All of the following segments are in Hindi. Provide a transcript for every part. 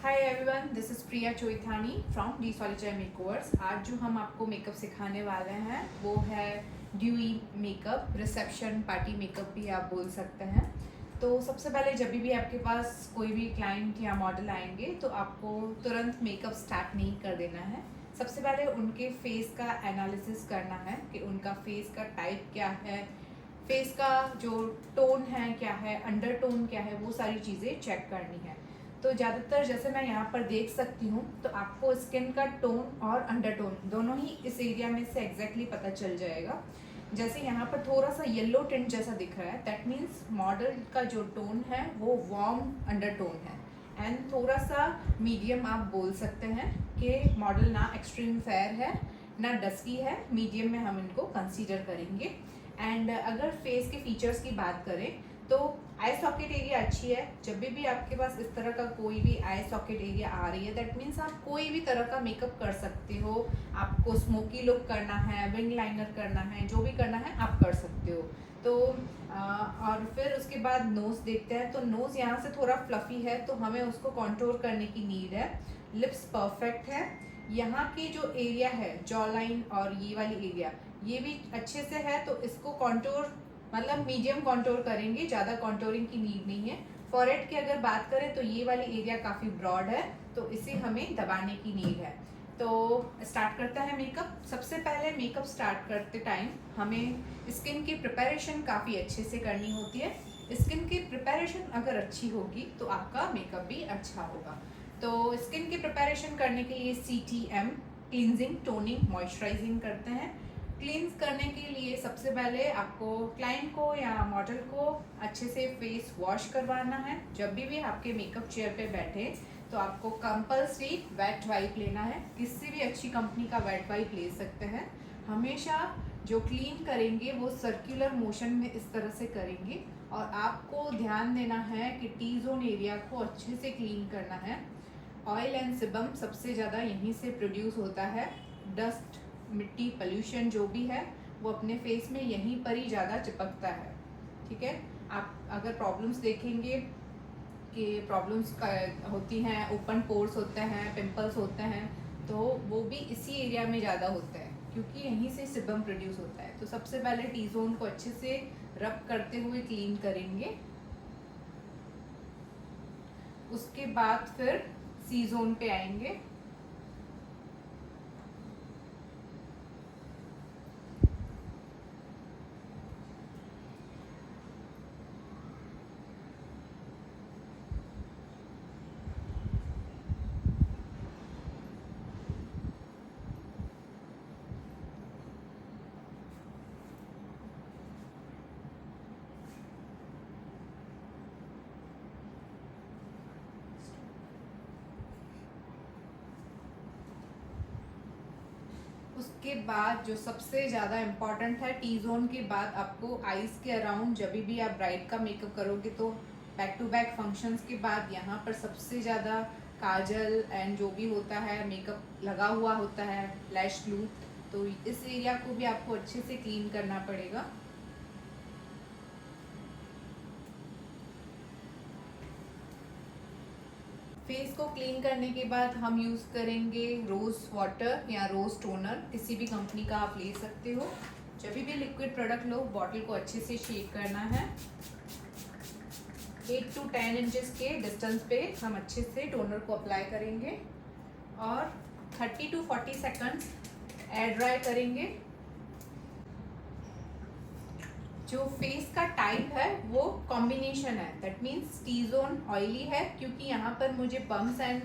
Hi everyone, this is Priya Choithani from the Solitaire Makeovers. आज जो हम आपको मेकअप सिखाने वाले हैं वो है dewy makeup, reception party makeup भी आप बोल सकते हैं। तो सबसे पहले जब भी आपके पास कोई भी क्लाइंट या मॉडल आएंगे तो आपको तुरंत मेकअप स्टार्ट नहीं कर देना है। सबसे पहले उनके फेस का एनालिसिस करना है कि उनका फेस का टाइप क्या है, फेस का जो टोन है क्या है, अंडर टोन क्या है, वो सारी चीज़ें चेक करनी है। तो ज़्यादातर जैसे मैं यहाँ पर देख सकती हूँ तो आपको स्किन का टोन और अंडर टोन दोनों ही इस एरिया में से एग्जैक्टली पता चल जाएगा। जैसे यहाँ पर थोड़ा सा येलो टिंट जैसा दिख रहा है, दैट मीन्स मॉडल का जो टोन है वो वार्म अंडर टोन है। एंड थोड़ा सा मीडियम आप बोल सकते हैं कि मॉडल ना एक्सट्रीम फेयर है ना डस्की है, मीडियम में हम इनको कंसीडर करेंगे। एंड अगर फेस के फीचर्स की बात करें तो आई सॉकेट एरिया अच्छी है। जब भी आपके पास इस तरह का कोई भी आई सॉकेट एरिया आ रही है, दैट मीन्स आप कोई भी तरह का मेकअप कर सकते हो। आपको स्मोकी लुक करना है, विंग लाइनर करना है, जो भी करना है आप कर सकते हो। तो और फिर उसके बाद नोज देखते हैं। तो नोज यहाँ से थोड़ा फ्लफी है तो हमें उसको कॉन्टोर करने की नीड है। लिप्स परफेक्ट है। यहाँ की जो एरिया है जॉ लाइन और ये वाली एरिया, ये भी अच्छे से है, तो इसको कॉन्टोर मतलब मीडियम कॉन्टोर करेंगे, ज़्यादा कॉन्टोरिंग की नीड नहीं है। फॉरहेड की अगर बात करें तो ये वाली एरिया काफ़ी ब्रॉड है तो इसे हमें दबाने की नीड है। तो स्टार्ट करता है मेकअप। सबसे पहले मेकअप स्टार्ट करते टाइम हमें स्किन की प्रिपरेशन काफ़ी अच्छे से करनी होती है। स्किन की प्रिपरेशन अगर अच्छी होगी तो आपका मेकअप भी अच्छा होगा। तो स्किन की प्रिपरेशन करने के लिए CTM, क्लींजिंग, टोनिंग, मॉइस्चराइजिंग करते हैं। क्लींस करने के लिए सबसे पहले आपको क्लाइंट को या मॉडल को अच्छे से फेस वॉश करवाना है। जब भी आपके मेकअप चेयर पे बैठे तो आपको कंपल्सरी वेट वाइप लेना है। किसी भी अच्छी कंपनी का वेट वाइप ले सकते हैं। हमेशा जो क्लीन करेंगे वो सर्कुलर मोशन में इस तरह से करेंगे और आपको ध्यान देना है कि टी जोन एरिया को अच्छे से क्लीन करना है। ऑयल एंड सिबम सबसे ज़्यादा यहीं से प्रोड्यूस होता है। डस्ट, मिट्टी, पोल्यूशन जो भी है वो अपने फेस में यहीं पर ही ज़्यादा चिपकता है। ठीक है, आप अगर प्रॉब्लम्स देखेंगे कि प्रॉब्लम्स होती हैं, ओपन पोर्स होते हैं, पिंपल्स होते हैं, तो वो भी इसी एरिया में ज़्यादा होता है क्योंकि यहीं से सिबम प्रोड्यूस होता है। तो सबसे पहले टी जोन को अच्छे से रब करते हुए क्लीन करेंगे। उसके बाद फिर सी जोन पे आएंगे। उसके बाद जो सबसे ज़्यादा इम्पॉर्टेंट है, टी जोन के बाद आपको आईज के अराउंड, जब भी आप ब्राइड का मेकअप करोगे तो बैक टू बैक फंक्शंस के बाद यहाँ पर सबसे ज़्यादा काजल एंड जो भी होता है मेकअप लगा हुआ होता है, लैश ग्लू, तो इस एरिया को भी आपको अच्छे से क्लीन करना पड़ेगा। फेस को क्लीन करने के बाद हम यूज़ करेंगे रोज़ वाटर या रोज़ टोनर, किसी भी कंपनी का आप ले सकते हो। जब भी लिक्विड प्रोडक्ट लो, बॉटल को अच्छे से शेक करना है। 8 to 10 इंचेस के डिस्टेंस पे हम अच्छे से टोनर को अप्लाई करेंगे और 30 to 40 सेकंड्स एयर ड्राई करेंगे। जो फेस का टाइप है वो कॉम्बिनेशन है, that means T zone oily है क्योंकि यहाँ पर मुझे बम्स एंड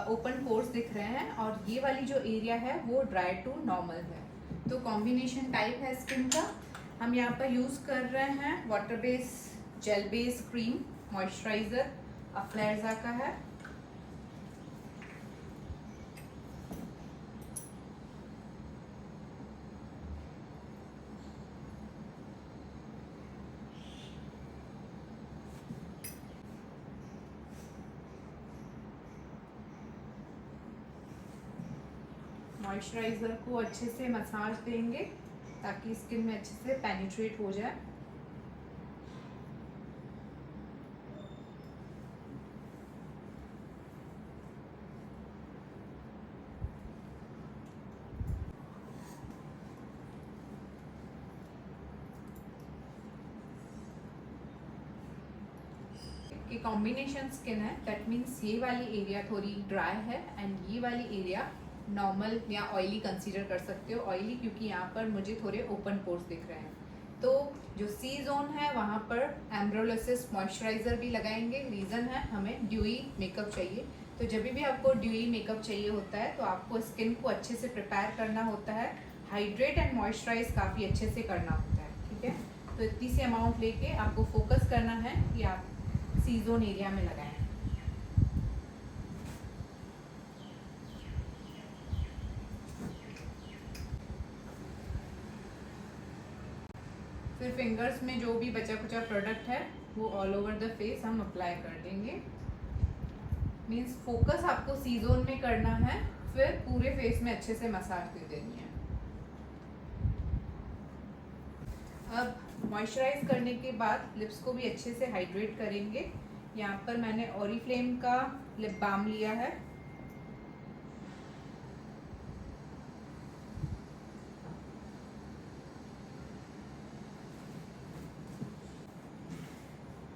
ओपन पोर्स दिख रहे हैं, और ये वाली जो एरिया है वो ड्राई टू नॉर्मल है। तो कॉम्बिनेशन टाइप है स्किन का। हम यहाँ पर यूज़ कर रहे हैं water base gel base cream moisturiser, अफ्लेर्जा का है। मॉइस्चराइज़र को अच्छे से मसाज देंगे ताकि स्किन में अच्छे से पेनिट्रेट हो जाए। कि कॉम्बिनेशन स्किन है, दैट मीन्स ये वाली एरिया थोड़ी ड्राई है एंड ये वाली एरिया नॉर्मल या ऑयली कंसीडर कर सकते हो। ऑयली क्योंकि यहाँ पर मुझे थोड़े ओपन पोर्स दिख रहे हैं। तो जो सी जोन है वहाँ पर एम्ब्रोलिसिस मॉइस्चराइज़र भी लगाएंगे। रीज़न है हमें ड्यूई मेकअप चाहिए। तो जब भी आपको ड्यूई मेकअप चाहिए होता है तो आपको स्किन को अच्छे से प्रिपेयर करना होता है, हाइड्रेट एंड मॉइस्चराइज काफ़ी अच्छे से करना होता है। ठीक है, तो इतनी सी अमाउंट लेके आपको फोकस करना है कि आप सी जोन एरिया में लगाएं। फिर फिंगर्स में जो भी बचा कुचा प्रोडक्ट है वो ऑल ओवर द फेस हम अप्लाई कर देंगे। मीन्स फोकस आपको सी जोन में करना है, फिर पूरे फेस में अच्छे से मसाज दे देनी है। अब मॉइस्चराइज करने के बाद लिप्स को भी अच्छे से हाइड्रेट करेंगे। यहाँ पर मैंने ओरिफ्लेम का लिप बाम लिया है।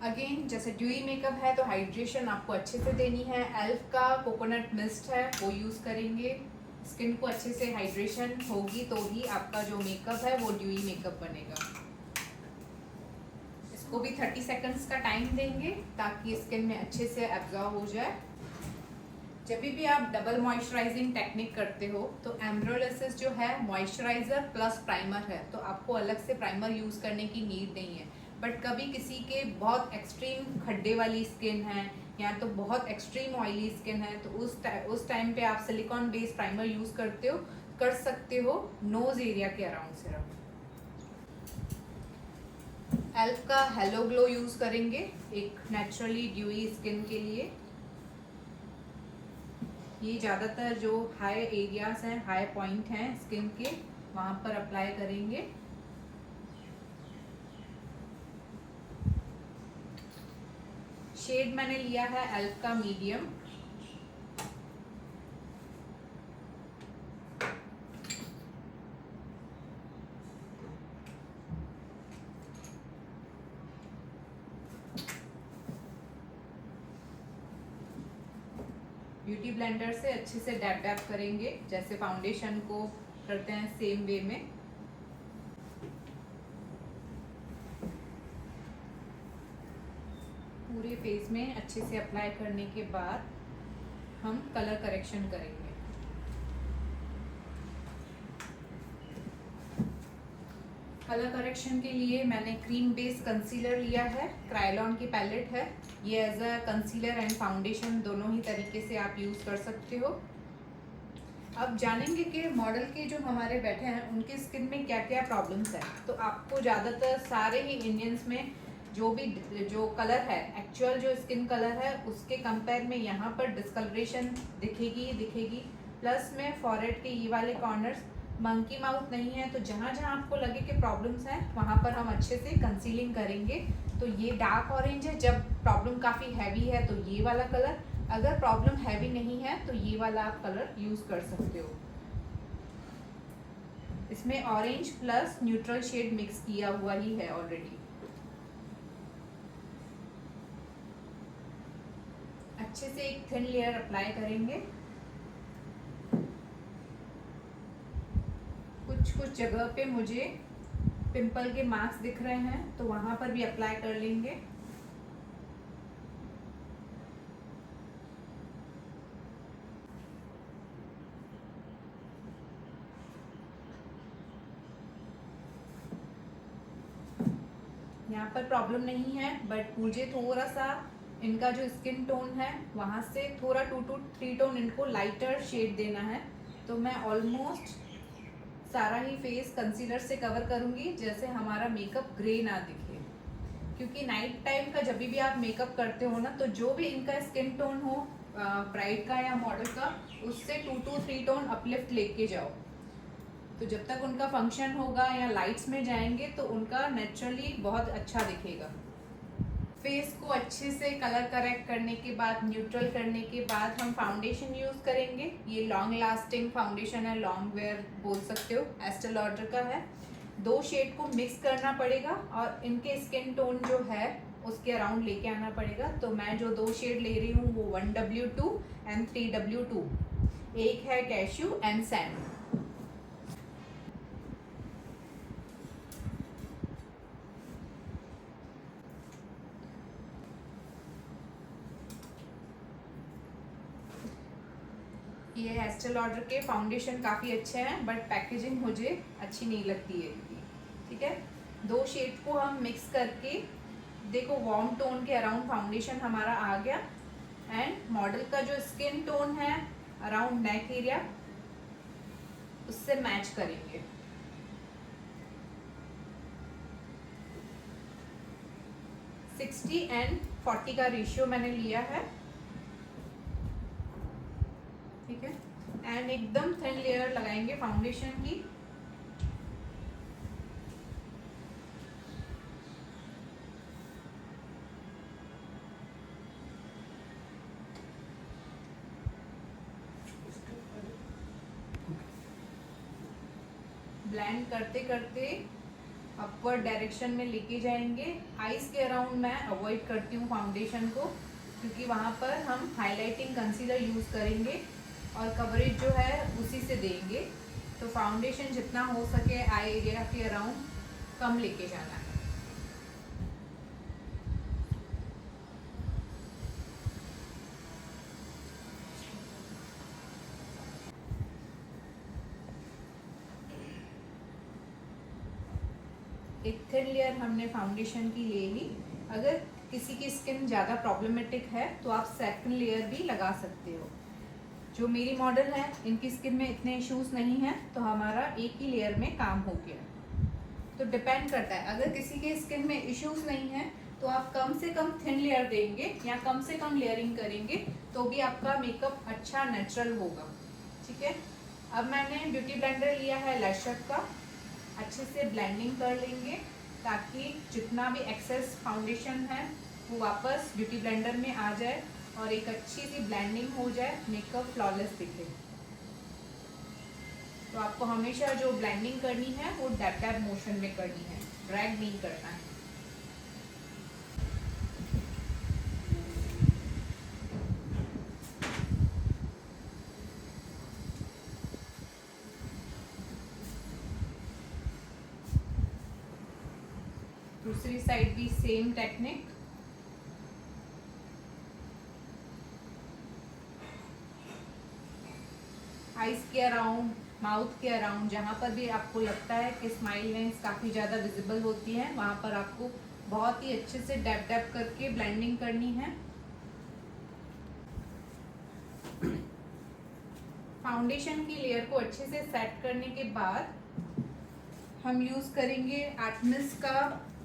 अगेन जैसे ड्यूई मेकअप है तो हाइड्रेशन आपको अच्छे से देनी है। एल्फ का कोकोनट मिस्ट है वो यूज़ करेंगे। स्किन को अच्छे से हाइड्रेशन होगी तो ही आपका जो मेकअप है वो ड्यूई मेकअप बनेगा। इसको भी 30 सेकंड्स का टाइम देंगे ताकि स्किन में अच्छे से एब्जॉर्ब हो जाए। जब भी आप डबल मॉइस्चराइजिंग टेक्निक करते हो तो एम्ब्रोलिसिस जो है मॉइस्चराइजर प्लस प्राइमर है, तो आपको अलग से प्राइमर यूज़ करने की नीड नहीं है। बट कभी किसी के बहुत एक्सट्रीम खड्डे वाली स्किन है या तो बहुत एक्सट्रीम ऑयली स्किन है तो उस टाइम पे आप सिलिकॉन बेस्ड प्राइमर यूज़ कर सकते हो नोज एरिया के अराउंड सिर्फ। एल्फ का हेलो ग्लो यूज़ करेंगे एक नेचुरली ड्यूई स्किन के लिए। ये ज़्यादातर जो हाई एरियाज हैं, हाई पॉइंट हैं स्किन के, वहाँ पर अप्लाई करेंगे। शेड मैंने लिया है एल्फ का मीडियम। ब्यूटी ब्लेंडर से अच्छे से डैब डैब करेंगे जैसे फाउंडेशन को करते हैं सेम वे में। पूरे फेस में अच्छे से अप्लाई करने के बाद हम कलर करेक्शन करेंगे। कलर करेक्शन के लिए मैंने क्रीम बेस्ड कंसीलर लिया है, क्रायोलॉन की पैलेट है। ये as a concealer and foundation दोनों ही तरीके से आप यूज़ कर सकते हो। अब जानेंगे कि मॉडल के जो हमारे बैठे हैं उनकी स्किन में क्या क्या प्रॉब्लम्स है। तो आपको ज़्यादातर सारे ही इंडियंस में जो कलर है, एक्चुअल जो स्किन कलर है उसके कंपेयर में यहाँ पर डिस्कलरेशन दिखेगी। प्लस में फॉरहेड के ये वाले कॉर्नर्स मंकी माउथ नहीं है, तो जहाँ जहाँ आपको लगे कि प्रॉब्लम्स हैं वहाँ पर हम अच्छे से कंसीलिंग करेंगे। तो ये डार्क ऑरेंज है जब प्रॉब्लम काफ़ी हैवी है तो ये वाला कलर, अगर प्रॉब्लम हैवी नहीं है तो ये वाला आप कलर यूज़ कर सकते हो। इसमें orange plus neutral shade mix किया हुआ ही है ऑलरेडी। अच्छे से एक थिन लेयर अप्लाई करेंगे। कुछ जगह पे मुझे पिंपल के मार्क्स दिख रहे हैं तो वहां पर भी अप्लाई कर लेंगे। यहाँ पर प्रॉब्लम नहीं है बट मुझे थोड़ा सा इनका जो स्किन टोन है वहाँ से थोड़ा 2 to 3 टोन इनको लाइटर शेड देना है। तो मैं ऑलमोस्ट सारा ही फेस कंसीलर से कवर करूँगी जैसे हमारा मेकअप ग्रे ना दिखे, क्योंकि नाइट टाइम का जब भी आप मेकअप करते हो ना तो जो भी इनका स्किन टोन हो ब्राइड का या मॉडल का, उससे 2 to 3 टोन अपलिफ्ट लेके जाओ। तो जब तक उनका फंक्शन होगा या लाइट्स में जाएंगे तो उनका नेचुरली बहुत अच्छा दिखेगा। फेस को अच्छे से कलर करेक्ट करने के बाद, न्यूट्रल करने के बाद हम फाउंडेशन यूज़ करेंगे। ये लॉन्ग लास्टिंग फाउंडेशन है, लॉन्ग वेयर बोल सकते हो, एस्टे लॉडर का है। 2 शेड को मिक्स करना पड़ेगा और इनके स्किन टोन जो है उसके अराउंड लेके आना पड़ेगा। तो मैं जो 2 शेड ले रही हूँ वो 1W2 एंड 3W2, एक है कैश्यू एंड सैंड। ये एस्टेल लॉडर के फाउंडेशन काफ़ी अच्छे हैं, बट पैकेजिंग मुझे अच्छी नहीं लगती है इनकी। ठीक है, 2 शेड को हम मिक्स करके, देखो वार्म टोन के अराउंड फाउंडेशन हमारा आ गया, एंड मॉडल का जो स्किन टोन है अराउंड नेक एरिया उससे मैच करेंगे। $60 and $40 का रेशियो मैंने लिया है। ठीक है, एंड एकदम थिन लेयर लगाएंगे फाउंडेशन की। ब्लेंड करते करते अपवर्ड डायरेक्शन में लेके जाएंगे। आईज के अराउंड मैं अवॉइड करती हूँ फाउंडेशन को, क्योंकि वहाँ पर हम हाइलाइटिंग कंसीलर यूज़ करेंगे और कवरेज जो है उसी से देंगे। तो फाउंडेशन जितना हो सके आई एरिया के अराउंड कम लेके जाना है। एक थिन लेयर हमने फाउंडेशन की ले ली। अगर किसी की स्किन ज़्यादा प्रॉब्लमेटिक है तो आप सेकंड लेयर भी लगा सकते हो। जो मेरी मॉडल है इनकी स्किन में इतने इश्यूज नहीं हैं, तो हमारा एक ही लेयर में काम हो गया। तो डिपेंड करता है, अगर किसी के स्किन में इश्यूज नहीं है तो आप कम से कम थिन लेयर देंगे या कम से कम लेयरिंग करेंगे तो भी आपका मेकअप अच्छा नेचुरल होगा। ठीक है, अब मैंने ब्यूटी ब्लेंडर लिया है लैशर का, अच्छे से ब्लेंडिंग कर लेंगे ताकि जितना भी एक्सेस फाउंडेशन है वो वापस ब्यूटी ब्लेंडर में आ जाए और एक अच्छी सी ब्लेंडिंग हो जाए, मेकअप फ्लॉलेस दिखे। तो आपको हमेशा जो ब्लेंडिंग करनी है वो डैब डैब मोशन में करनी है, ड्रैग नहीं करना है। दूसरी साइड भी सेम टेक्निक। आइज के अराउंड, माउथ के अराउंड, जहाँ पर भी आपको लगता है कि स्माइल लाइंस काफ़ी ज़्यादा विजिबल होती हैं, वहाँ पर आपको बहुत ही अच्छे से डैब डैब करके ब्लेंडिंग करनी है। फाउंडेशन की लेयर को अच्छे से सेट करने के बाद हम यूज़ करेंगे एटमिस का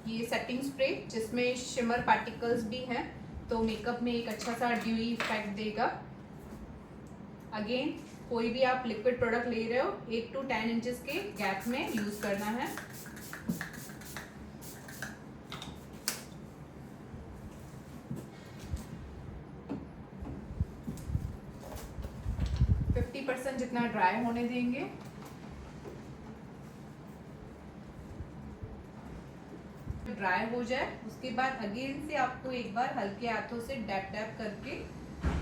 ये सेटिंग स्प्रे, जिसमें शिमर पार्टिकल्स भी हैं, तो मेकअप में एक अच्छा सा ड्यूई इफेक्ट देगा। अगेन कोई भी आप लिक्विड प्रोडक्ट ले रहे हो 8 to 10 इंचेस के गैप में यूज़ करना है। %50 जितना ड्राई होने देंगे। ड्राई हो जाए उसके बाद अगेन से आपको एक बार हल्के हाथों से डैप डैप करके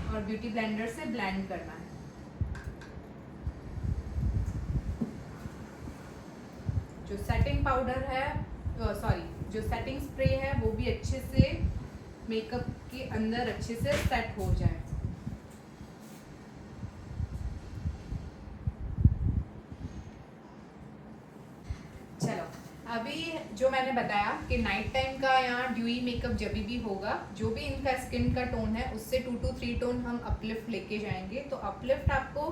और ब्यूटी ब्लेंडर से ब्लेंड करना है। जो सेटिंग पाउडर है, जो सेटिंग स्प्रे है वो भी अच्छे से मेकअप के अंदर अच्छे से सेट हो जाए। चलो, अभी जो मैंने बताया कि नाइट टाइम का यहाँ ड्यूई मेकअप जब भी होगा, जो भी इनका स्किन का टोन है उससे 2 to 3 टोन हम अपलिफ्ट लेके जाएंगे। तो अपलिफ्ट आपको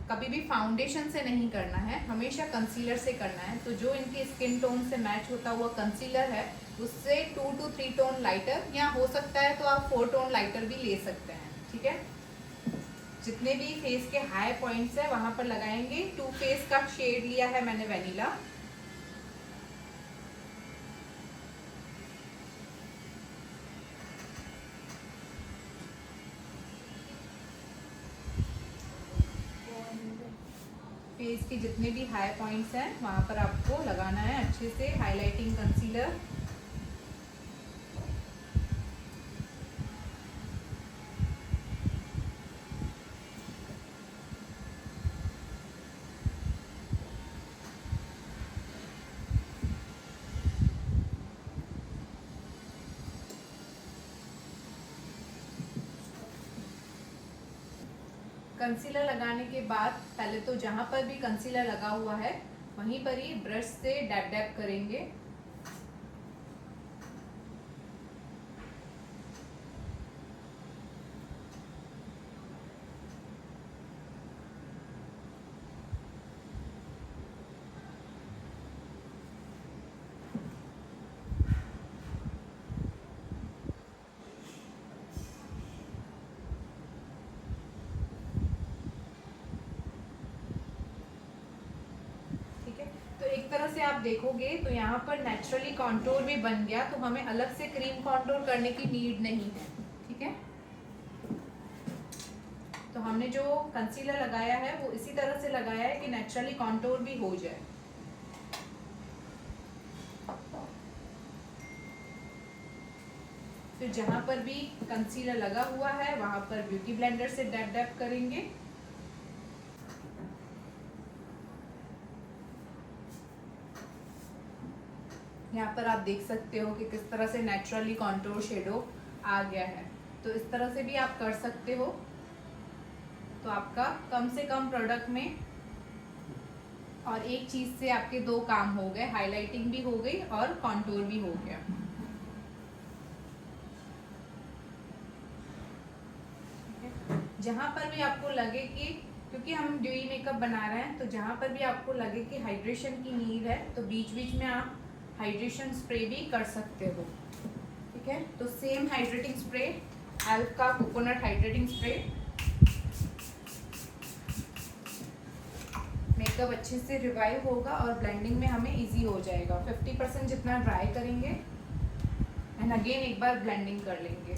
कभी भी फाउंडेशन से नहीं करना है, हमेशा कंसीलर से करना है। तो जो इनकी स्किन टोन से मैच होता हुआ कंसीलर है उससे 2 to 3 टोन लाइटर, या हो सकता है तो आप 4 टोन लाइटर भी ले सकते हैं। ठीक है, जितने भी फेस के हाई पॉइंट्स है वहां पर लगाएंगे। टू फेस का शेड लिया है मैंने वेनिला। फेस के जितने भी हाई पॉइंट्स हैं वहाँ पर आपको लगाना है अच्छे से हाइलाइटिंग कंसीलर। कंसीलर लगाने के बाद पहले तो जहाँ पर भी कंसीलर लगा हुआ है वहीं पर ही ब्रश से डैब डैब करेंगे। तो एक तरह से आप देखोगे तो यहाँ पर नेचुरली कॉन्टोर भी बन गया, तो हमें अलग से क्रीम कॉन्टोर करने की नीड नहीं है। ठीक है, तो हमने जो कंसीलर लगाया है वो इसी तरह से लगाया है कि नेचुरली कॉन्टोर भी हो जाए। फिर जहां पर भी कंसीलर लगा हुआ है वहां पर ब्यूटी ब्लेंडर से डैब डैब करेंगे। यहाँ पर आप देख सकते हो कि किस तरह से नेचुरली कॉन्टोर शेडो आ गया है। तो इस तरह से भी आप कर सकते हो। तो आपका कम से कम प्रोडक्ट में और एक चीज से आपके दो काम हो गए, हाइलाइटिंग भी हो गई और कॉन्टोर भी हो गया। जहां पर भी आपको लगे कि, क्योंकि हम ड्यूई मेकअप बना रहे हैं, तो जहां पर भी आपको लगे कि हाइड्रेशन की नीड है तो बीच बीच में आप हाइड्रेशन स्प्रे भी कर सकते हो। ठीक है, तो सेम हाइड्रेटिंग स्प्रे, एल्फ का कोकोनट हाइड्रेटिंग स्प्रे, मेकअप अच्छे से रिवाइव होगा और ब्लेंडिंग में हमें इजी हो जाएगा। 50% जितना ड्राई करेंगे एंड अगेन एक बार ब्लेंडिंग कर लेंगे।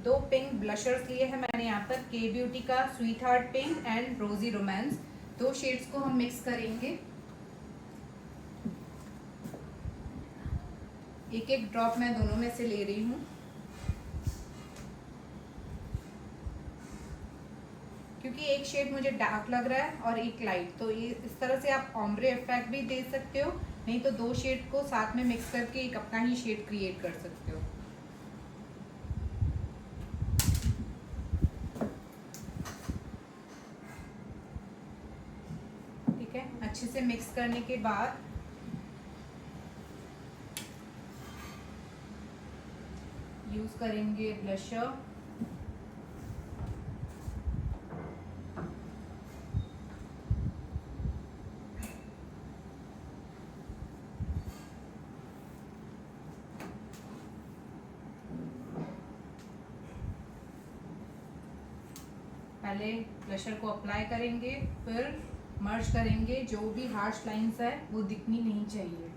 दो पिंक ब्लशर्स लिए हैं मैंने यहाँ पर, के ब्यूटी का स्वीट हार्ट पिंक एंड रोजी रोमांस। दो शेड्स को हम मिक्स करेंगे। एक एक ड्रॉप मैं दोनों में से ले रही हूँ, क्योंकि एक शेड मुझे डार्क लग रहा है और एक लाइट, तो ये इस तरह से आप ऑम्ब्रे इफेक्ट भी दे सकते हो, नहीं तो दो शेड को साथ में मिक्स करके एक अपना ही शेड क्रिएट कर सकते हो। ठीक है, अच्छे से मिक्स करने के बाद यूज करेंगे ब्लशर। पहले ब्लशर को अप्लाई करेंगे, फिर मर्ज करेंगे। जो भी हार्श लाइंस है वो दिखनी नहीं चाहिए।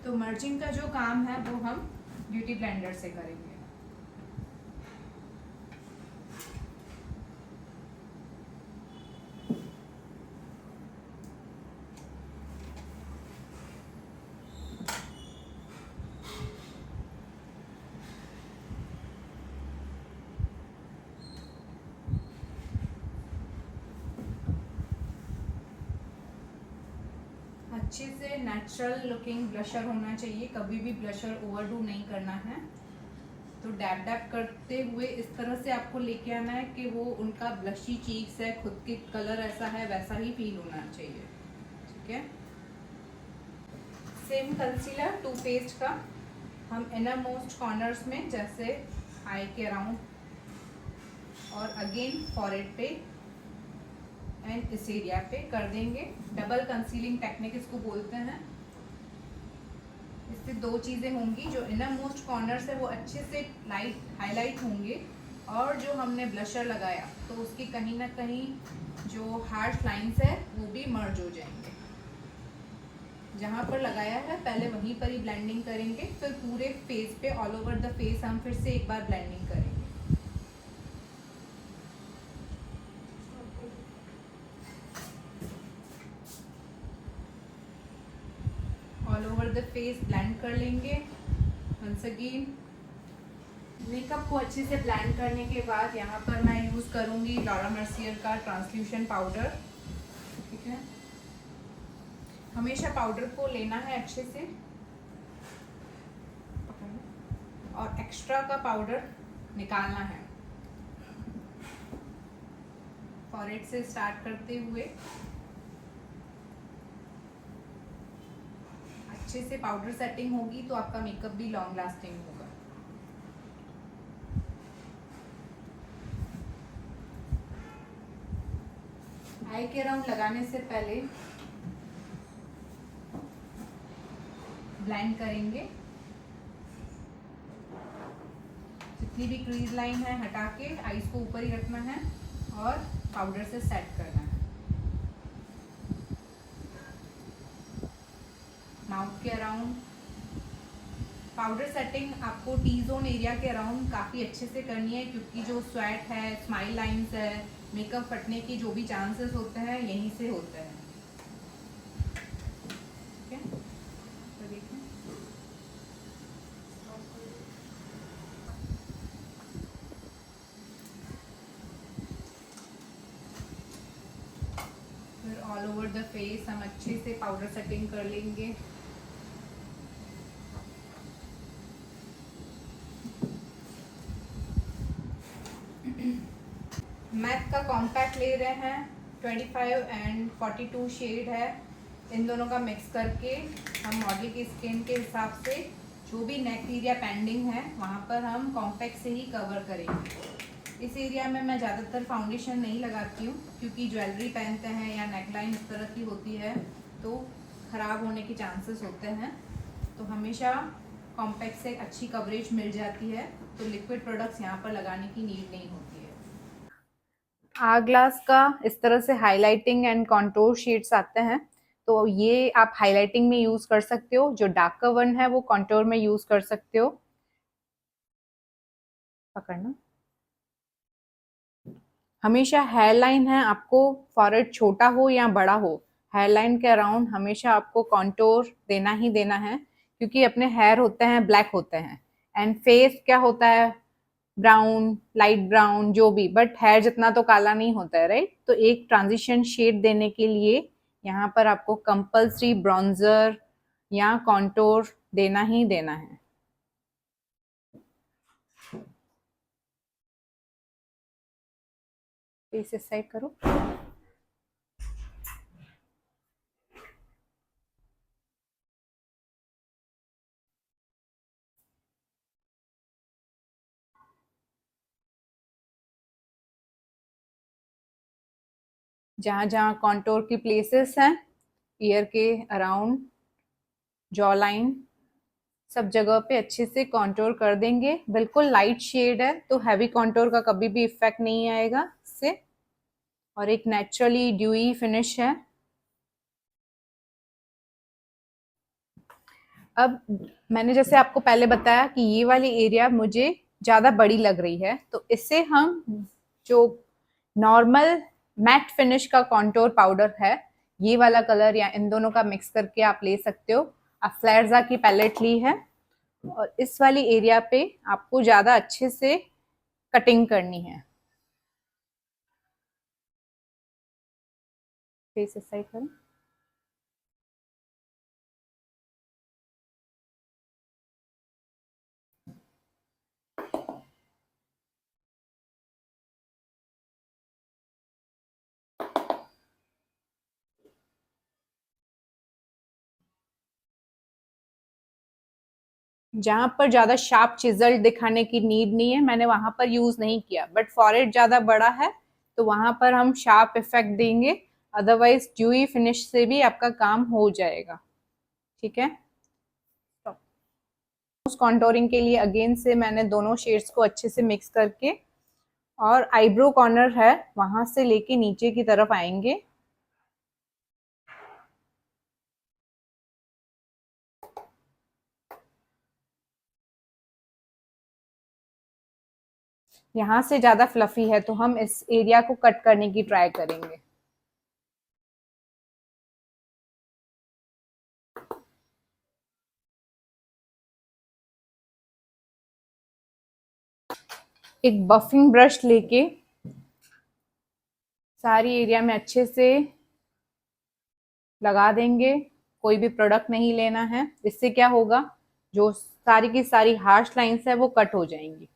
तो मर्जिंग का जो काम है वो हम ब्यूटी ब्लेंडर से करेंगे। अच्छे से नेचुरल लुकिंग ब्लशर होना चाहिए, कभी भी ब्लशर ओवरडू नहीं करना है। तो डैब डैब करते हुए इस तरह से आपको लेके आना है कि वो उनका ब्लशी चीक्स है, खुद के कलर ऐसा है वैसा ही फील होना चाहिए। ठीक है, सेम कंसीलर टू फेस्ड का हम इनर मोस्ट कॉर्नर्स में, जैसे आई के अराउंड और अगेन फॉरहेड पे एंड इस एरिया पे कर देंगे। डबल कंसीलिंग टेक्निक इसको बोलते हैं। इससे दो चीज़ें होंगी, जो इनर मोस्ट कॉर्नर्स है वो अच्छे से लाइट हाईलाइट होंगे, और जो हमने ब्लशर लगाया तो उसकी कहीं ना कहीं जो हार्श लाइंस है वो भी मर्ज हो जाएंगे। जहाँ पर लगाया है पहले वहीं पर ही ब्लेंडिंग करेंगे, फिर पूरे फेस पे, ऑल ओवर द फेस हम फिर से एक बार ब्लेंडिंग करेंगे। All over the face blend कर लेंगे वंस अगेन। मेकअप को अच्छे से ब्लेंड करने के बाद यहाँ पर मैं यूज़ करूँगी लॉरा मर्सियर का ट्रांसल्यूशन पाउडर। ठीक है, हमेशा पाउडर को लेना है अच्छे से और एक्स्ट्रा का पाउडर निकालना है। फॉरहेड से स्टार्ट करते हुए अच्छे से पाउडर सेटिंग होगी तो आपका मेकअप भी लॉन्ग लास्टिंग होगा। आई के राउंड लगाने से पहले ब्लेंड करेंगे। जितनी भी क्रीज लाइन है हटा के आईज को ऊपर ही रखना है और पाउडर से सेट करना है। माउथ के अराउंड पाउडर सेटिंग आपको टी जोन एरिया के अराउंड काफ़ी अच्छे से करनी है, क्योंकि जो स्वेट है, स्माइल लाइंस है, मेकअप फटने की जो भी चांसेस होते हैं यहीं से होते हैं। ठीक है, तो देखें फिर ऑल ओवर द फेस हम अच्छे से पाउडर सेटिंग कर लेंगे। मैथ का कॉम्पैक्ट ले रहे हैं, 25 एंड 42 शेड है। इन दोनों का मिक्स करके हम मॉडल की स्किन के हिसाब से जो भी नेक एरिया पेंडिंग है वहाँ पर हम कॉम्पैक्ट से ही कवर करेंगे। इस एरिया में मैं ज़्यादातर फाउंडेशन नहीं लगाती हूँ, क्योंकि ज्वेलरी पहनते हैं या नेकलाइन इस तरह की होती है तो ख़राब होने के चांसेस होते हैं। तो हमेशा कॉम्पैक्ट से अच्छी कवरेज मिल जाती है, तो लिक्विड प्रोडक्ट्स यहाँ पर लगाने की नीड नहीं होती है। आर ग्लास का इस तरह से हाइलाइटिंग एंड कंटूर शीट्स आते हैं, तो ये आप हाइलाइटिंग में यूज कर सकते हो। जो डार्कर वन है वो कंटूर में यूज कर सकते हो। पकड़ना, हमेशा हेयर लाइन है, आपको फॉरहेड छोटा हो या बड़ा हो, हेयर लाइन के अराउंड हमेशा आपको कंटूर देना ही देना है, क्योंकि अपने हेयर होते हैं ब्लैक होते हैं एंड फेस क्या होता है, ब्राउन, लाइट ब्राउन जो भी, बट हेयर जितना तो काला नहीं होता है, राइट। तो एक ट्रांजिशन शेड देने के लिए यहाँ पर आपको कंपल्सरी ब्रॉन्जर या कॉन्टोर देना ही देना है। इसे साइड करो। जहां जहां कॉन्टोर की प्लेसेस हैं, ईयर के अराउंड, जॉ लाइन, सब जगह पे अच्छे से कॉन्टोर कर देंगे। बिल्कुल लाइट शेड है तो हैवी कॉन्टोर का कभी भी इफेक्ट नहीं आएगा इससे, और एक नेचुरली ड्यूई फिनिश है। अब मैंने जैसे आपको पहले बताया कि ये वाली एरिया मुझे ज़्यादा बड़ी लग रही है, तो इससे हम जो नॉर्मल मैट फिनिश का कॉन्टोर पाउडर है, ये वाला कलर या इन दोनों का मिक्स करके आप ले सकते हो। आप फ्लैरजा की पैलेट ली है और इस वाली एरिया पे आपको ज़्यादा अच्छे से कटिंग करनी है। फेस इस साइड करें। जहां पर ज्यादा शार्प चिजल दिखाने की नीड नहीं है, मैंने वहां पर यूज नहीं किया, बट फॉरहेड ज्यादा बड़ा है तो वहां पर हम शार्प इफेक्ट देंगे। अदरवाइज ड्यूई फिनिश से भी आपका काम हो जाएगा। ठीक है, उस कॉन्टोरिंग के लिए अगेन से मैंने दोनों शेड्स को अच्छे से मिक्स करके, और आईब्रो कॉर्नर है वहां से लेके नीचे की तरफ आएंगे। यहाँ से ज्यादा फ्लफी है तो हम इस एरिया को कट करने की ट्राई करेंगे। एक बफिंग ब्रश लेके सारी एरिया में अच्छे से लगा देंगे। कोई भी प्रोडक्ट नहीं लेना है, इससे क्या होगा, जो सारी की सारी हार्श लाइंस है वो कट हो जाएंगी।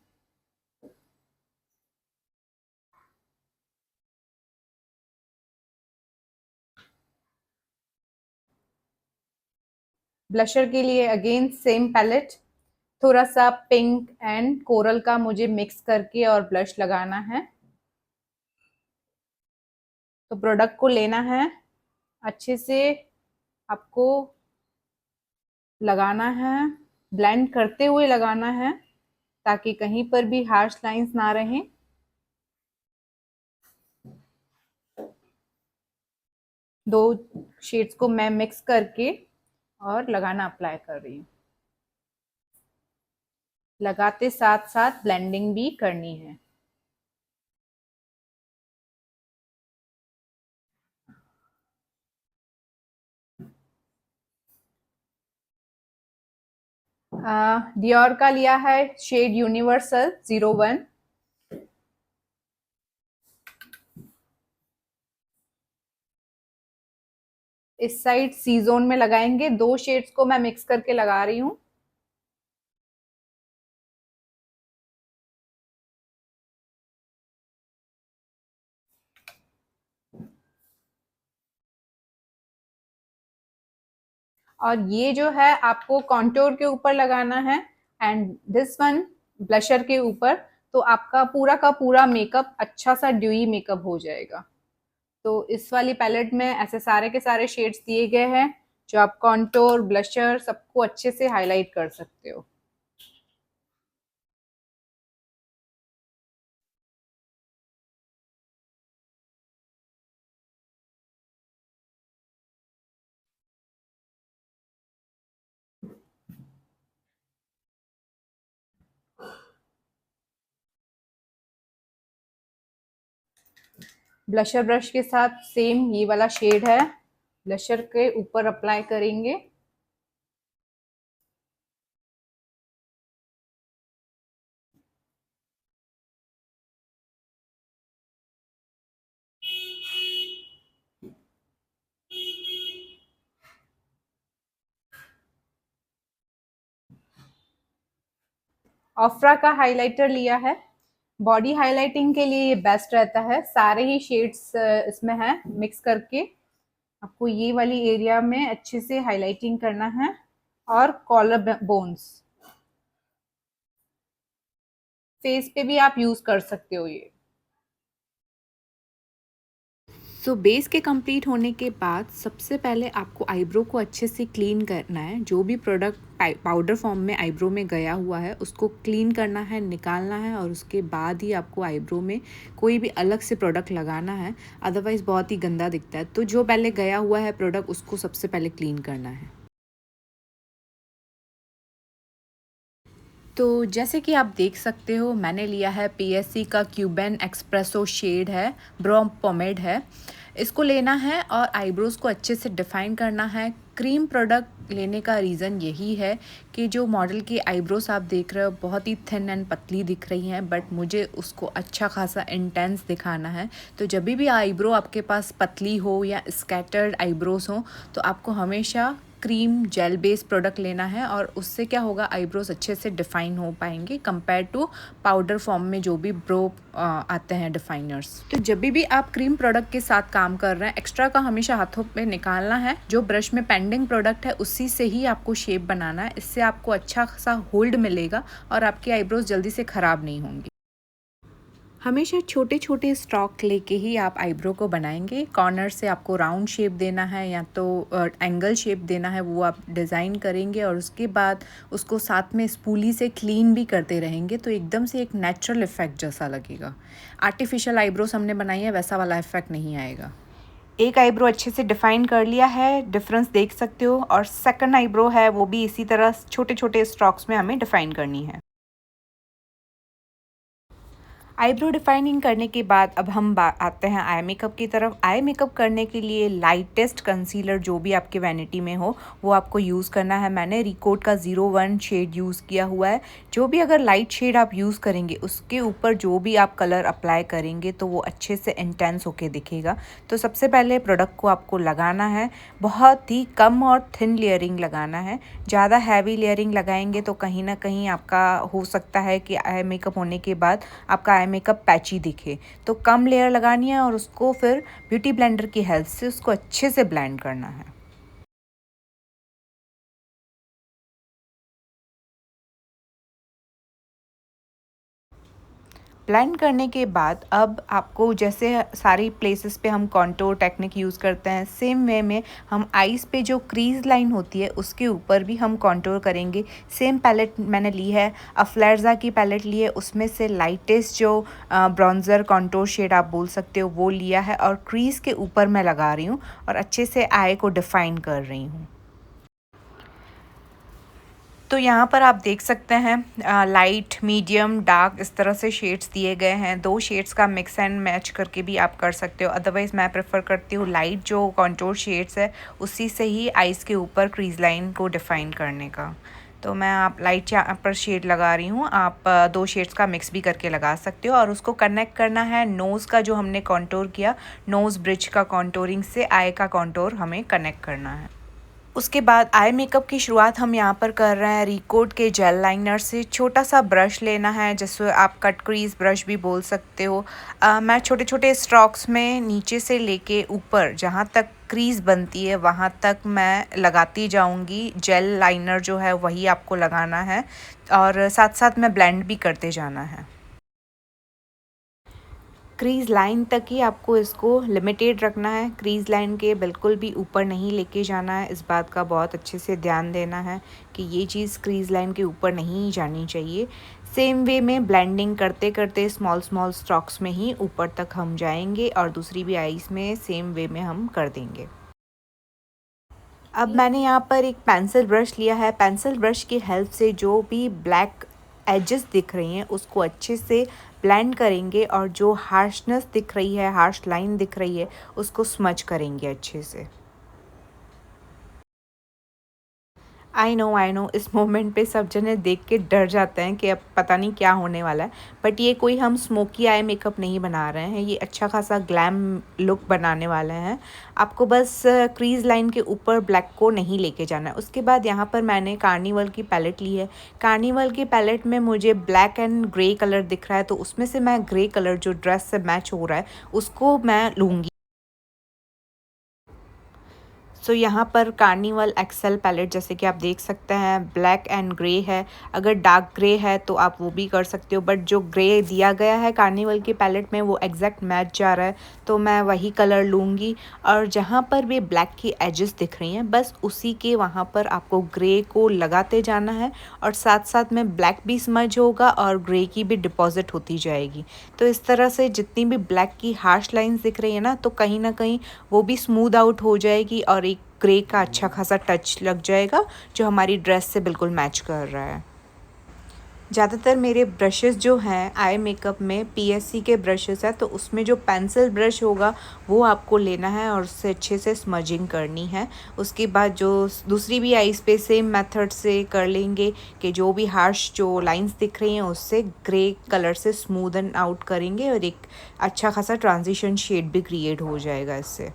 ब्लशर के लिए अगेन सेम पैलेट, थोड़ा सा पिंक एंड कोरल का मुझे मिक्स करके और ब्लश लगाना है। तो प्रोडक्ट को लेना है, अच्छे से आपको लगाना है, ब्लेंड करते हुए लगाना है ताकि कहीं पर भी हार्श लाइंस ना रहें। दो शेड्स को मैं मिक्स करके और लगाना अप्लाई कर रही हूँ। लगाते साथ साथ ब्लेंडिंग भी करनी है। डियोर का लिया है शेड यूनिवर्सल 01। इस साइड सी जोन में लगाएंगे, दो शेड्स को मैं मिक्स करके लगा रही हूँ। और ये जो है आपको कॉन्टोर के ऊपर लगाना है एंड दिस वन ब्लशर के ऊपर। तो आपका पूरा का पूरा मेकअप अच्छा सा ड्यूई मेकअप हो जाएगा। तो इस वाली पैलेट में ऐसे सारे के सारे शेड्स दिए गए हैं जो आप कॉन्टोर ब्लशर सबको अच्छे से हाईलाइट कर सकते हो। ब्लशर ब्रश के साथ सेम ये वाला शेड है, ब्लशर के ऊपर अप्लाई करेंगे। ऑफ्रा का हाइलाइटर लिया है, बॉडी हाइलाइटिंग के लिए ये बेस्ट रहता है। सारे ही शेड्स इसमें है मिक्स करके आपको ये वाली एरिया में अच्छे से हाइलाइटिंग करना है और कॉलर बोन्स फेस पे भी आप यूज कर सकते हो ये। सो बेस के कंप्लीट होने के बाद सबसे पहले आपको आईब्रो को अच्छे से क्लीन करना है। जो भी प्रोडक्ट पाउडर फॉर्म में आईब्रो में गया हुआ है उसको क्लीन करना है, निकालना है और उसके बाद ही आपको आईब्रो में कोई भी अलग से प्रोडक्ट लगाना है, अदरवाइज़ बहुत ही गंदा दिखता है। तो जो पहले गया हुआ है प्रोडक्ट उसको सबसे पहले क्लीन करना है। तो जैसे कि आप देख सकते हो मैंने लिया है पीएससी का क्यूबेन एक्सप्रेसो शेड है, ब्रोम पोमेड है। इसको लेना है और आईब्रोज़ को अच्छे से डिफ़ाइन करना है। क्रीम प्रोडक्ट लेने का रीज़न यही है कि जो मॉडल की आईब्रोज़ आप देख रहे हो बहुत ही थिन एंड पतली दिख रही हैं, बट मुझे उसको अच्छा खासा इंटेंस दिखाना है। तो जब भी आईब्रो आपके पास पतली हो या स्कैटर्ड आईब्रोज़ हो तो आपको हमेशा क्रीम जेल बेस प्रोडक्ट लेना है और उससे क्या होगा, आईब्रोज अच्छे से डिफ़ाइन हो पाएंगे कंपेयर टू पाउडर फॉर्म में जो भी ब्रो आते हैं डिफाइनर्स। तो जब भी आप क्रीम प्रोडक्ट के साथ काम कर रहे हैं एक्स्ट्रा का हमेशा हाथों पे निकालना है। जो ब्रश में पेंडिंग प्रोडक्ट है उसी से ही आपको शेप बनाना है, इससे आपको अच्छा सा होल्ड मिलेगा और आपकी आईब्रोज जल्दी से ख़राब नहीं होंगी। हमेशा छोटे छोटे स्ट्रोक लेके ही आप आईब्रो को बनाएंगे। कॉर्नर से आपको राउंड शेप देना है या तो एंगल शेप देना है, वो आप डिज़ाइन करेंगे और उसके बाद उसको साथ में स्पूली से क्लीन भी करते रहेंगे तो एकदम से एक नेचुरल इफ़ेक्ट जैसा लगेगा। आर्टिफिशियल आईब्रोज हमने बनाई है वैसा वाला इफ़ेक्ट नहीं आएगा। एक आईब्रो अच्छे से डिफ़ाइन कर लिया है, डिफरेंस देख सकते हो, और सेकंड आईब्रो है वो भी इसी तरह छोटे छोटे स्ट्रोक्स में हमें डिफ़ाइन करनी है। आईब्रो डिफाइनिंग करने के बाद अब हम आते हैं आई मेकअप की तरफ। आई मेकअप करने के लिए लाइटेस्ट कंसीलर जो भी आपके वैनिटी में हो वो आपको यूज़ करना है। मैंने रिकोट का 01 शेड यूज़ किया हुआ है। जो भी अगर लाइट शेड आप यूज़ करेंगे उसके ऊपर जो भी आप कलर अप्लाई करेंगे तो वो अच्छे से इंटेंस होके दिखेगा। तो सबसे पहले प्रोडक्ट को आपको लगाना है, बहुत ही कम और थिन लेयरिंग लगाना है। ज़्यादा हैवी लेयरिंग लगाएंगे तो कहीं ना कहीं आपका हो सकता है कि आई मेकअप होने के बाद आपका मेकअप पैची दिखे। तो कम लेयर लगानी है और उसको फिर ब्यूटी ब्लेंडर की हेल्प से उसको अच्छे से ब्लेंड करना है। ब्लेंड करने के बाद अब आपको जैसे सारी प्लेसेस पे हम कॉन्टोर टेक्निक यूज़ करते हैं, सेम वे में हम आईज़ पे जो क्रीज लाइन होती है उसके ऊपर भी हम कॉन्टोर करेंगे। सेम पैलेट मैंने ली है, अफ्लेर्जा की पैलेट ली है, उसमें से लाइटेस्ट जो ब्रॉन्ज़र कॉन्टोर शेड आप बोल सकते हो वो लिया है और क्रीज के ऊपर मैं लगा रही हूँ और अच्छे से आई को डिफ़ाइन कर रही हूँ। तो यहाँ पर आप देख सकते हैं लाइट, मीडियम, डार्क इस तरह से शेड्स दिए गए हैं। 2 शेड्स का मिक्स एंड मैच करके भी आप कर सकते हो। अदरवाइज़ मैं प्रेफर करती हूँ लाइट जो कॉन्टोर शेड्स है उसी से ही आइज़ के ऊपर क्रीज लाइन को डिफ़ाइन करने का। तो मैं आप लाइट यहाँ पर शेड लगा रही हूँ, आप 2 शेड्स का मिक्स भी करके लगा सकते हो। और उसको कनेक्ट करना है नोज़ का जो हमने कॉन्टोर किया, नोज़ ब्रिज का कॉन्टोरिंग से आई का कॉन्टोर हमें कनेक्ट करना है। उसके बाद आई मेकअप की शुरुआत हम यहाँ पर कर रहे हैं रिकोट के जेल लाइनर से। छोटा सा ब्रश लेना है जिससे आप कट क्रीज ब्रश भी बोल सकते हो। मैं छोटे छोटे स्ट्रोक्स में नीचे से लेके ऊपर जहाँ तक क्रीज बनती है वहाँ तक मैं लगाती जाऊँगी। जेल लाइनर जो है वही आपको लगाना है और साथ साथ में ब्लेंड भी करते जाना है। क्रीज़ लाइन तक ही आपको इसको लिमिटेड रखना है, क्रीज़ लाइन के बिल्कुल भी ऊपर नहीं लेके जाना है। इस बात का बहुत अच्छे से ध्यान देना है कि ये चीज़ क्रीज़ लाइन के ऊपर नहीं जानी चाहिए। सेम वे में ब्लेंडिंग करते करते स्मॉल स्मॉल स्ट्रोक्स में ही ऊपर तक हम जाएंगे और दूसरी भी आईज में सेम वे में हम कर देंगे। अब मैंने यहाँ पर एक पेंसिल ब्रश लिया है। पेंसिल ब्रश की हेल्प से जो भी ब्लैक एजेस दिख रही हैं उसको अच्छे से ब्लेंड करेंगे और जो हार्शनेस दिख रही है, हार्श लाइन दिख रही है, उसको स्मज करेंगे अच्छे से। आई नो इस मोमेंट पे सब जने देख के डर जाते हैं कि अब पता नहीं क्या होने वाला है, बट ये कोई हम स्मोकी आई मेकअप नहीं बना रहे हैं, ये अच्छा खासा ग्लैम लुक बनाने वाले हैं। आपको बस क्रीज लाइन के ऊपर ब्लैक को नहीं लेके जाना है। उसके बाद यहाँ पर मैंने कार्निवल की पैलेट ली है। कार्निवल की पैलेट में मुझे ब्लैक एंड ग्रे कलर दिख रहा है तो उसमें से मैं ग्रे कलर जो ड्रेस से मैच हो रहा है उसको मैं लूँगी। सो यहाँ पर कार्निवल एक्सेल पैलेट जैसे कि आप देख सकते हैं ब्लैक एंड ग्रे है। अगर डार्क ग्रे है तो आप वो भी कर सकते हो, बट जो ग्रे दिया गया है कार्निवल की पैलेट में वो एग्जैक्ट मैच जा रहा है तो मैं वही कलर लूँगी। और जहाँ पर भी ब्लैक की एजेस दिख रही हैं बस उसी के वहाँ पर आपको ग्रे को लगाते जाना है और साथ साथ में ब्लैक भी स्मज होगा और ग्रे की भी डिपॉजिट होती जाएगी। तो इस तरह से जितनी भी ब्लैक की हार्श लाइंस दिख रही है ना कहीं वो भी स्मूथ आउट हो जाएगी और एक ग्रे का अच्छा खासा टच लग जाएगा जो हमारी ड्रेस से बिल्कुल मैच कर रहा है। ज़्यादातर मेरे ब्रशेस जो हैं आई मेकअप में पीएससी के ब्रशेस हैं तो उसमें जो पेंसिल ब्रश होगा वो आपको लेना है और उससे अच्छे से स्मजिंग करनी है। उसके बाद जो दूसरी भी आईज पे सेम मेथड से कर लेंगे कि जो भी हार्श जो लाइंस दिख रही हैं उससे ग्रे कलर से स्मूदन आउट करेंगे और एक अच्छा खासा ट्रांजिशन शेड भी क्रिएट हो जाएगा इससे।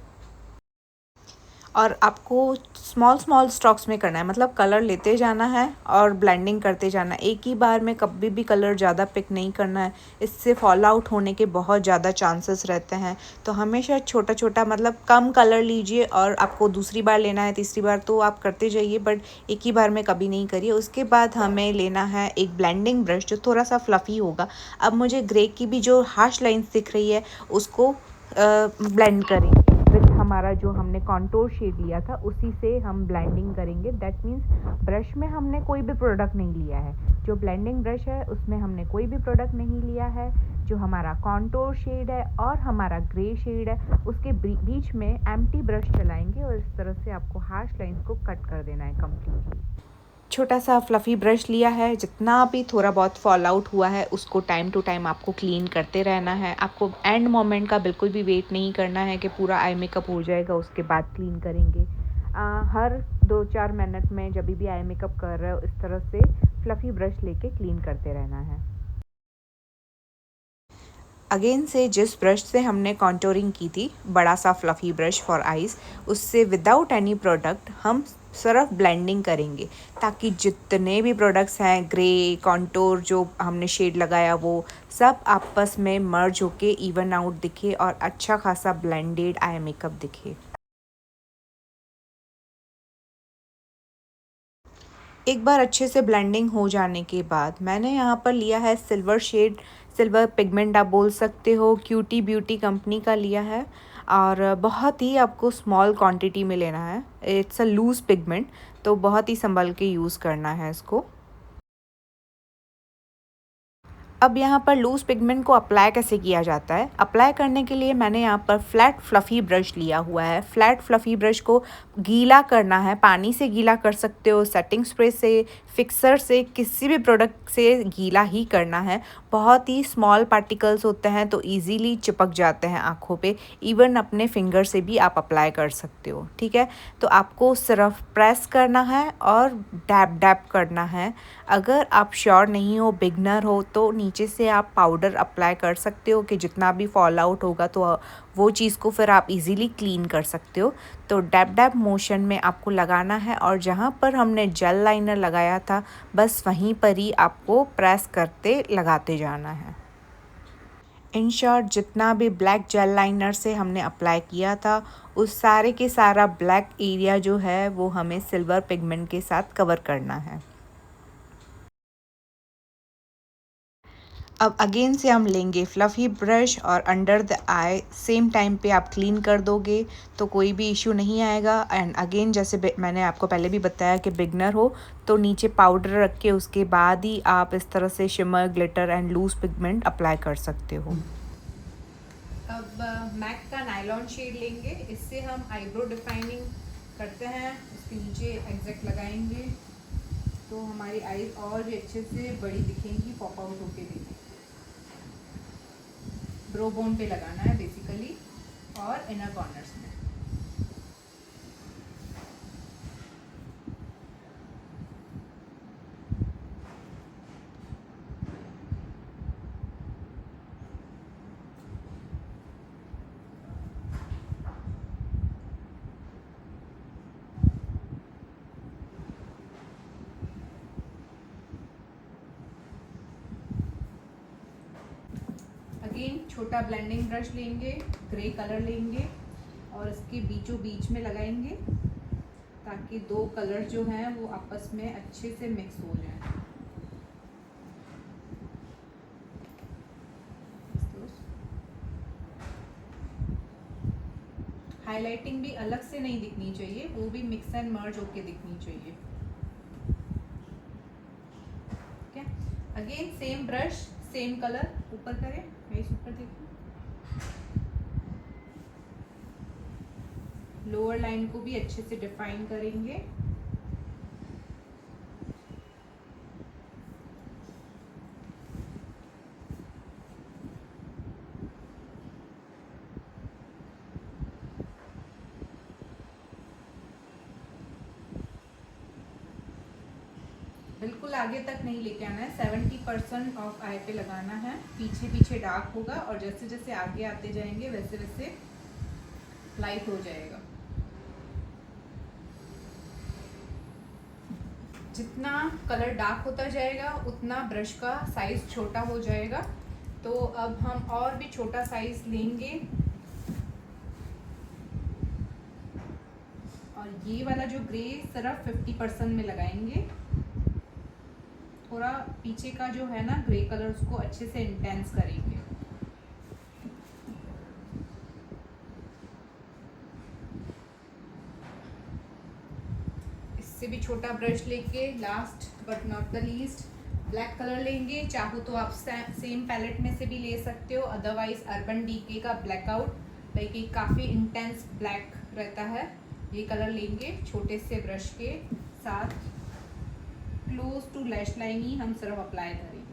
और आपको स्मॉल स्मॉल स्ट्रोक्स में करना है, मतलब कलर लेते जाना है और ब्लेंडिंग करते जाना है। एक ही बार में कभी भी कलर ज़्यादा पिक नहीं करना है, इससे फॉल आउट होने के बहुत ज़्यादा चांसेस रहते हैं। तो हमेशा छोटा छोटा मतलब कम कलर लीजिए और आपको दूसरी बार लेना है, तीसरी बार तो आप करते जाइए, बट एक ही बार में कभी नहीं करिए। उसके बाद हमें लेना है एक ब्लेंडिंग ब्रश जो थोड़ा सा फ्लफ़ी होगा। अब मुझे ग्रे की भी जो हार्श लाइन्स दिख रही है उसको ब्लेंड करेंगे विथ हमारा जो हमने कॉन्टोर शेड लिया था उसी से हम ब्लेंडिंग करेंगे। दैट मीन्स ब्रश में हमने कोई भी प्रोडक्ट नहीं लिया है, जो ब्लेंडिंग ब्रश है उसमें हमने कोई भी प्रोडक्ट नहीं लिया है। जो हमारा कॉन्टोर शेड है और हमारा ग्रे शेड है उसके बीच में एम्प्टी ब्रश चलाएंगे और इस तरह से आपको हार्श लाइंस को कट कर देना है कम्प्लीटली। छोटा सा फ्लफ़ी ब्रश लिया है, जितना भी थोड़ा बहुत फॉल आउट हुआ है उसको टाइम टू टाइम आपको क्लीन करते रहना है। आपको एंड मोमेंट का बिल्कुल भी वेट नहीं करना है कि पूरा आई मेकअप हो जाएगा उसके बाद क्लीन करेंगे। हर 2-4 मिनट में जब भी आई मेकअप कर रहे हो इस तरह से फ्लफ़ी ब्रश लेके क्लीन करते रहना है। अगेन से जिस ब्रश से हमने कॉन्टोरिंग की थी, बड़ा सा फ्लफ़ी ब्रश फॉर आइज़, उससे विदाउट एनी प्रोडक्ट हम सिर्फ ब्लेंडिंग करेंगे ताकि जितने भी प्रोडक्ट्स हैं ग्रे कॉन्टोर जो हमने शेड लगाया वो सब आपस में मर्ज होके इवन आउट दिखे और अच्छा खासा ब्लेंडेड आई मेकअप दिखे। एक बार अच्छे से ब्लेंडिंग हो जाने के बाद मैंने यहाँ पर लिया है सिल्वर शेड, सिल्वर पिगमेंट आप बोल सकते हो, क्यूटी ब्यूटी कंपनी का लिया है और बहुत ही आपको स्मॉल क्वांटिटी में लेना है। इट्स अ लूज़ पिगमेंट, तो बहुत ही संभल के यूज़ करना है इसको। अब यहाँ पर लूज़ पिगमेंट को अप्लाई कैसे किया जाता है? अप्लाई करने के लिए मैंने यहाँ पर फ्लैट फ्लफ़ी ब्रश लिया हुआ है। फ्लैट फ्लफ़ी ब्रश को गीला करना है, पानी से गीला कर सकते हो, सेटिंग स्प्रे से, फिक्सर से, किसी भी प्रोडक्ट से गीला ही करना है। बहुत ही स्मॉल पार्टिकल्स होते हैं तो ईज़िली चिपक जाते हैं आँखों पे, इवन अपने फिंगर से भी आप अप्लाई कर सकते हो, ठीक है? तो आपको सिर्फ प्रेस करना है और डैब डैब करना है। अगर आप श्योर नहीं हो, बिगनर हो, तो नीचे से आप पाउडर अप्लाई कर सकते हो कि जितना भी फॉल आउट होगा तो वो चीज़ को फिर आप इजीली क्लीन कर सकते हो। तो डैब डैब मोशन में आपको लगाना है और जहाँ पर हमने जेल लाइनर लगाया था बस वहीं पर ही आपको प्रेस करते लगाते जाना है। इन शॉर्ट जितना भी ब्लैक जेल लाइनर से हमने अप्लाई किया था उस सारे के सारा ब्लैक एरिया जो है वो हमें सिल्वर पिगमेंट के साथ कवर करना है। अब अगेन से हम लेंगे फ्लफ़ी ब्रश और under the I same time पे आप क्लीन कर दोगे तो कोई भी इशू नहीं आएगा। एंड अगेन जैसे मैंने आपको पहले भी बताया कि बिगनर हो तो नीचे पाउडर रख के उसके बाद ही आप इस तरह से shimmer, glitter and loose pigment apply कर सकते हो। अब मैक का नायलॉन शेड लेंगे, इससे हम आईब्रो डिफाइनिंग करते हैं, उसके नीचे एग्जैक्ट लगाएंगे तो हमारी आईज और भी अच्छे से बड़ी दिखेंगी, पॉप आउट होके दिखेंगी। ब्रो बोन पे लगाना है बेसिकली और इनर कॉर्नर्स में। अगेन छोटा ब्लेंडिंग ब्रश लेंगे, ग्रे कलर लेंगे और इसके बीचों बीच में लगाएंगे ताकि दो कलर जो हैं वो आपस में अच्छे से मिक्स हो जाएं। हाइलाइटिंग भी अलग से नहीं दिखनी चाहिए, वो भी मिक्स एंड मर्ज होके दिखनी चाहिए। ठीक है, again same brush same colour ऊपर करें, फेस ऊपर देखिए, लोअर लाइन को भी अच्छे से डिफाइन करेंगे। बिल्कुल आगे तक नहीं लेके आना है, 70% ऑफ आई पे लगाना है, पीछे पीछे डार्क होगा और जैसे जैसे आगे आते जाएंगे वैसे वैसे लाइट हो जाएगा। जितना कलर डार्क होता जाएगा उतना ब्रश का साइज छोटा हो जाएगा। तो अब हम और भी छोटा साइज लेंगे और ये वाला जो ग्रे सिर्फ 50% में लगाएंगे। थोड़ा पीछे का जो है ना ग्रे कलर उसको अच्छे से इंटेंस करेंगे। इससे भी छोटा ब्रश लेके last but not the least black colour लेंगे। चाहो तो आप सेम पैलेट में से भी ले सकते हो, अदरवाइज अर्बन डीके का ब्लैकआउट लाइक ये काफ़ी इंटेंस ब्लैक रहता है, ये कलर लेंगे छोटे से ब्रश के साथ। क्लोज टू लैश लाइन ही हम सिर्फ अप्लाई करेंगे।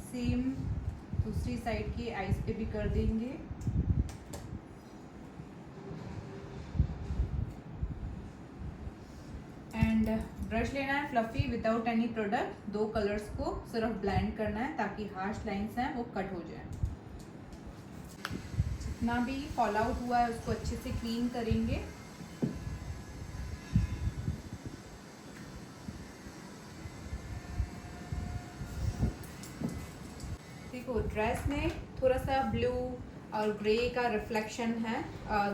सेम दूसरी साइड की आईज पे भी कर देंगे। एंड ब्रश लेना है फ्लफी विदाउट एनी प्रोडक्ट, दो कलर्स को सिर्फ ब्लेंड करना है ताकि हार्श लाइंस हैं वो कट हो जाए। जितना भी फॉल आउट हुआ है उसको अच्छे से क्लीन करेंगे। देखो ड्रेस में थोड़ा सा ब्लू और ग्रे का रिफ्लेक्शन है,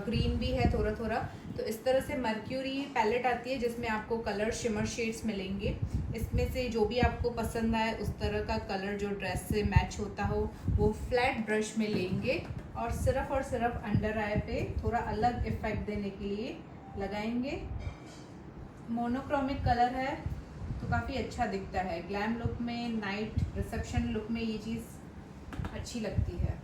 ग्रीन भी है थोड़ा थोड़ा। तो इस तरह से मर्क्यूरी पैलेट आती है जिसमें आपको कलर शिमर शेड्स मिलेंगे। इसमें से जो भी आपको पसंद आए उस तरह का कलर जो ड्रेस से मैच होता हो वो फ्लैट ब्रश में लेंगे और सिर्फ अंडर आई पे थोड़ा अलग इफेक्ट देने के लिए लगाएंगे। मोनोक्रोमिक कलर है तो काफ़ी अच्छा दिखता है। ग्लैम लुक में, नाइट रिसेप्शन लुक में ये चीज़ अच्छी लगती है।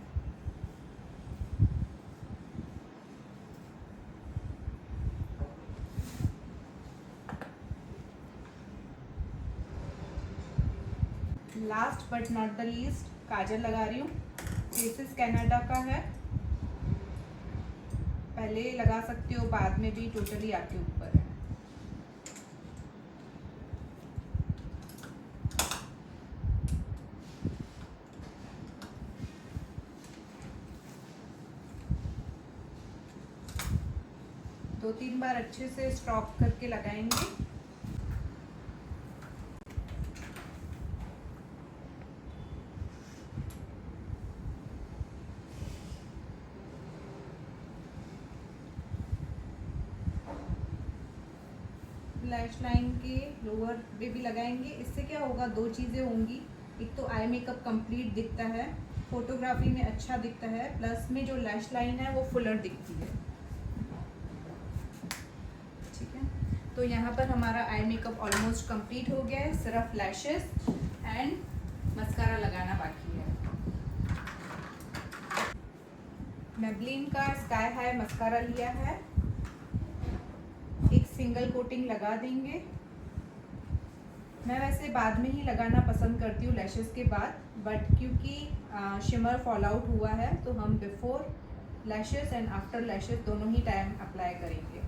Last but not the least kajal लगा रही हूँ। फेसेस कनाडा का है, पहले लगा सकते हो बाद में भी, टोटली आपके ऊपर है। दो तीन बार अच्छे से स्ट्रोक करके लगाएंगे। लैश लाइन के लोअर पे भी लगाएंगे। इससे क्या होगा, दो चीज़ें होंगी। एक तो आई मेकअप कंप्लीट दिखता है, फोटोग्राफी में अच्छा दिखता है, प्लस में जो लैश लाइन है वो फुलर दिखती है। ठीक है, तो यहाँ पर हमारा आई मेकअप ऑलमोस्ट कंप्लीट हो गया है। सिर्फ लैशेस एंड मस्कारा लगाना बाकी है। मेबलिन का स्काई हाई मस्कारा लिया है, एक सिंगल कोटिंग लगा देंगे। मैं वैसे बाद में ही लगाना पसंद करती हूँ लैशेस के बाद, बट क्योंकि शिमर फॉल आउट हुआ है तो हम before lashes and after lashes दोनों ही टाइम अप्लाई करेंगे।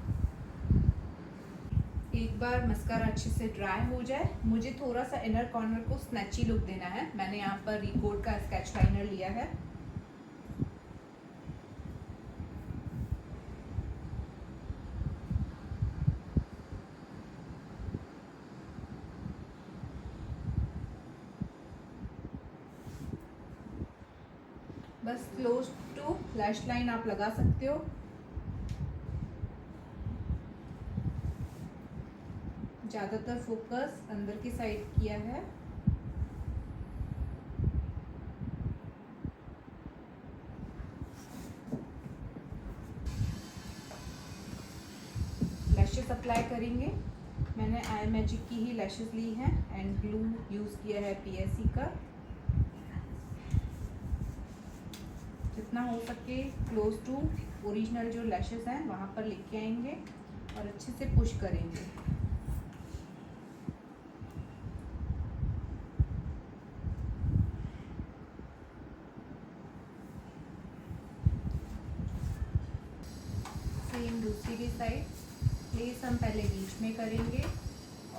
एक बार मस्कारा अच्छे से ड्राई हो जाए, मुझे थोड़ा सा इनर कॉर्नर को स्नैची लुक देना है। मैंने यहाँ पर रिकोड का स्केच लाइनर लिया है। बस क्लोज टू लैश लाइन आप लगा सकते हो। ज़्यादातर फोकस अंदर की साइड किया है। लैशेस अप्लाई करेंगे। मैंने आई मैजिक की ही लैशेस ली हैं एंड ग्लू यूज़ किया है पीएससी का। जितना हो सके क्लोज टू ओरिजिनल जो लैशेस हैं वहाँ पर लेके आएंगे और अच्छे से पुश करेंगे। सेम दूसरी भी साइड प्लेस हम पहले बीच में करेंगे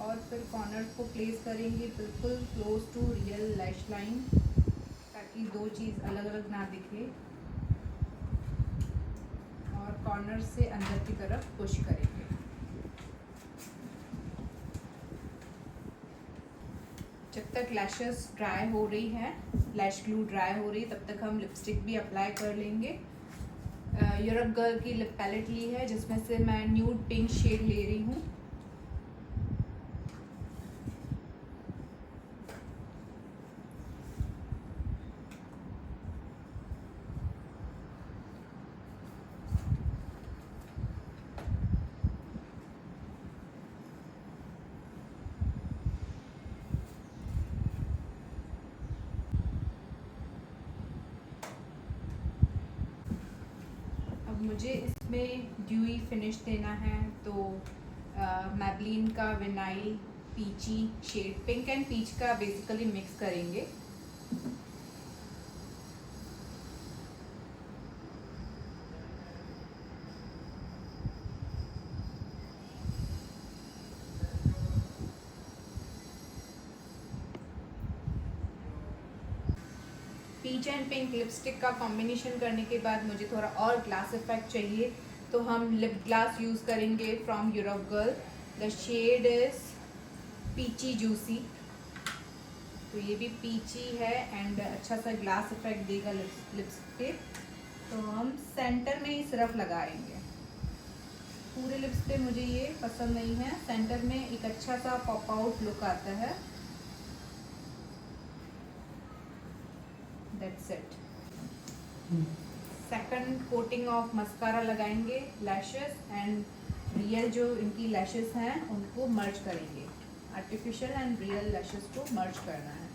और फिर कॉर्नर्स को प्लेस करेंगे बिल्कुल close to real lash line, ताकि दो चीज़ अलग अलग ना दिखे। और कॉर्नर से अंदर की तरफ पुश करेंगे। जब तक लैशेस ड्राई हो रही है, लैश ग्लू ड्राई हो रही है, तब तक हम लिपस्टिक भी अप्लाई कर लेंगे। यूरोप गर्ल की लिप पैलेट ली है जिसमें से मैं न्यूड पिंक शेड ले रही हूँ। मुझे इसमें ड्यूई फिनिश देना है, तो मैबलिन का vinyl peachy shade, pink and peach का बेसिकली मिक्स करेंगे। पीच एंड पिंक लिपस्टिक का कॉम्बिनेशन करने के बाद मुझे थोड़ा और ग्लास इफेक्ट चाहिए, तो हम लिप ग्लास यूज़ करेंगे from Europe girl. The shade is peachy juicy. तो ये भी पीची है एंड अच्छा सा ग्लास इफेक्ट देगा लिप्स पे। तो हम सेंटर में ही सिर्फ लगाएंगे, पूरे लिप्स पे मुझे ये पसंद नहीं है। सेंटर में एक अच्छा सा पॉप आउट लुक आता है। That's it. Second coating of mascara लगाएंगे, लैशेस एंड रियल जो इनकी लैशेस हैं उनको मर्ज करेंगे। आर्टिफिशियल एंड रियल लैशेस को मर्ज करना है।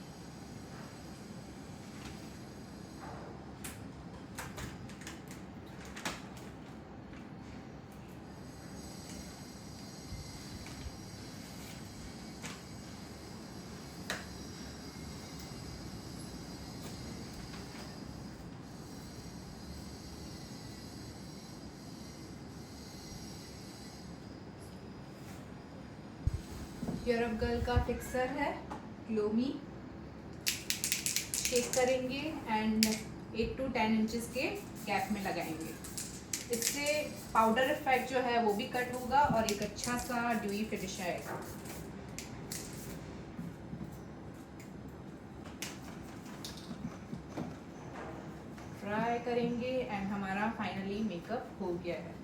यूरोप गर्ल का फिक्सर है ग्लोमी। शेक करेंगे एंड 8 to 10 इंचेस के गैप में लगाएंगे। इससे पाउडर इफेक्ट जो है वो भी कट होगा और एक अच्छा सा ड्यूई फिनिश आएगा। ट्राई करेंगे एंड हमारा फाइनली मेकअप हो गया है।